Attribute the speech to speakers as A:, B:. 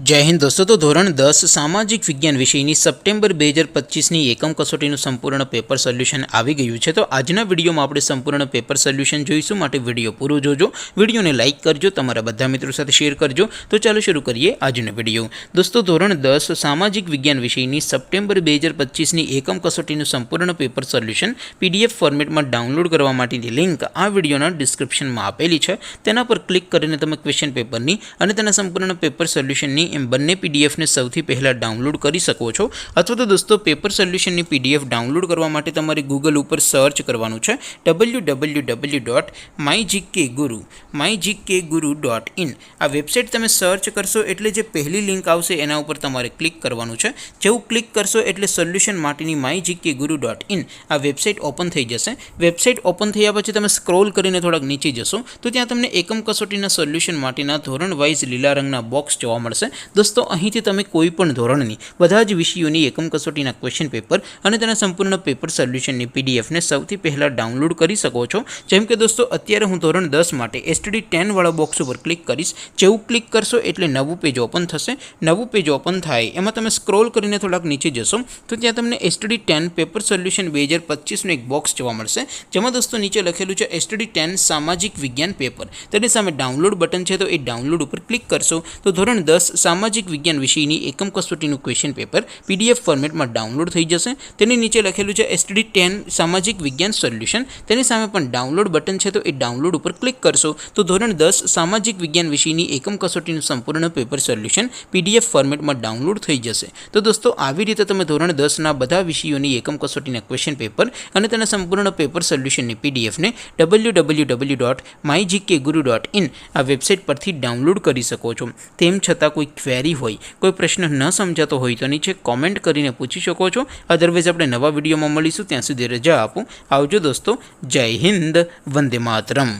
A: जय हिंद दोस्तों। तो धोरण 10 सामाजिक विज्ञान विषयની સપ્ટેમ્બર 2025ની એકમ કસોટીનું સંપૂર્ણ પેપર સોલ્યુશન આવી ગયું છે। તો આજના વિડીયોમાં આપણે સંપૂર્ણ પેપર સોલ્યુશન જોઈશું, માટે વિડીયો પૂરો જોજો, વિડીયોને લાઇક કરજો, તમારા બધા મિત્રો સાથે શેર કરજો। તો ચાલો શરૂ કરીએ આજનો વિડીયો। દોસ્તો ધોરણ 10 સામાજિક વિજ્ઞાન વિષયની સપ્ટેમ્બર 2025ની એકમ કસોટીનું સંપૂર્ણ પેપર સોલ્યુશન પીડીએફ ફોર્મેટમાં ડાઉનલોડ કરવા માટેની લિંક આ વિડીયોના ડિસ્ક્રિપ્શનમાં આપેલી છે। તેના પર ક્લિક કરીને તમે ક્વેશ્ચન પેપરની અને તેના સંપૂર્ણ પેપર સોલ્યુશનની એમ બંને પીડીએફને સૌથી પહેલાં ડાઉનલોડ કરી શકો છો। અથવા તો દોસ્તો પેપર સોલ્યુશનની પીડીએફ ડાઉનલોડ કરવા માટે તમારે ગૂગલ ઉપર સર્ચ કરવાનું છે www.mygkguru.in। આ વેબસાઇટ તમે સર્ચ કરશો એટલે જે પહેલી લિંક આવશે એના ઉપર તમારે ક્લિક કરવાનું છે। જેવું ક્લિક કરશો એટલે સોલ્યુશન માટેની mygkguru.in આ વેબસાઇટ ઓપન થઈ જશે। વેબસાઇટ ઓપન થયા પછી તમે સ્ક્રોલ કરીને થોડાક નીચે જશો તો ત્યાં તમને એકમ કસોટીના સોલ્યુશન માટેના ધોરણ વાઇઝ લીલા રંગના બોક્સ જોવા મળશે। दोस्तों અહીંથી તમે કોઈ પણ ધોરણની બધા જ વિષયોની એકમ કસોટીના ક્વેશ્ચન પેપર અને તેના સંપૂર્ણ પેપર સોલ્યુશનની પીડીએફને સૌથી પહેલાં ડાઉનલોડ કરી શકો છો। જેમ કે દોસ્તો અત્યારે હું ધોરણ 10 માટે STD 10 વાળા બોક્સ ઉપર ક્લિક કરીશ। જેવું ક્લિક કરશો એટલે નવું પેજ ઓપન થશે। નવું પેજ ઓપન થાય એમાં તમે સ્ક્રોલ કરીને થોડાક નીચે જશો તો ત્યાં તમને STD 10 પેપર સોલ્યુશન 2025નું એક બોક્સ જોવા મળશે, જેમાં દોસ્તો નીચે લખેલું છે STD 10 સામાજિક વિજ્ઞાન પેપર। તેની સામે ડાઉનલોડ બટન છે, તો એ ડાઉનલોડ ઉપર ક્લિક કરશો તો ધોરણ 10 સામાજિક વિજ્ઞાન વિષયની એકમ કસોટીનું ક્વેશ્ચન પેપર પીડીએફ ફોર્મેટમાં ડાઉનલોડ થઈ જશે। તેની નીચે લખેલું છે STD 10 સામાજિક વિજ્ઞાન સોલ્યુશન, તેની સામે પણ ડાઉનલોડ બટન છે, તો એ ડાઉનલોડ ઉપર ક્લિક કરશો તો ધોરણ 10 સામાજિક વિજ્ઞાન વિષયની એકમ કસોટીનું સંપૂર્ણ પેપર સોલ્યુશન પીડીએફ ફોર્મેટમાં ડાઉનલોડ થઈ જશે। તો દોસ્તો આવી રીતે તમે ધોરણ 10ના બધા વિષયોની એકમ કસોટીના ક્વેશ્ચન પેપર અને તેના સંપૂર્ણ પેપર સોલ્યુશનની પીડીએફને www.mygkguru.in આ વેબસાઇટ પરથી ડાઉનલોડ કરી શકો છો। તેમ છતાં કોઈ ક્વેરી હોય, કોઈ પ્રશ્ન ન સમજાતો હોય તો નીચે કોમેન્ટ કરીને પૂછી શકો છો। અધરવાઇઝ આપણે નવા વિડીયોમાં મળીશું, ત્યાં સુધી રજા આપો। આવજો દોસ્તો, જય હિન્દ, વંદે માતરમ।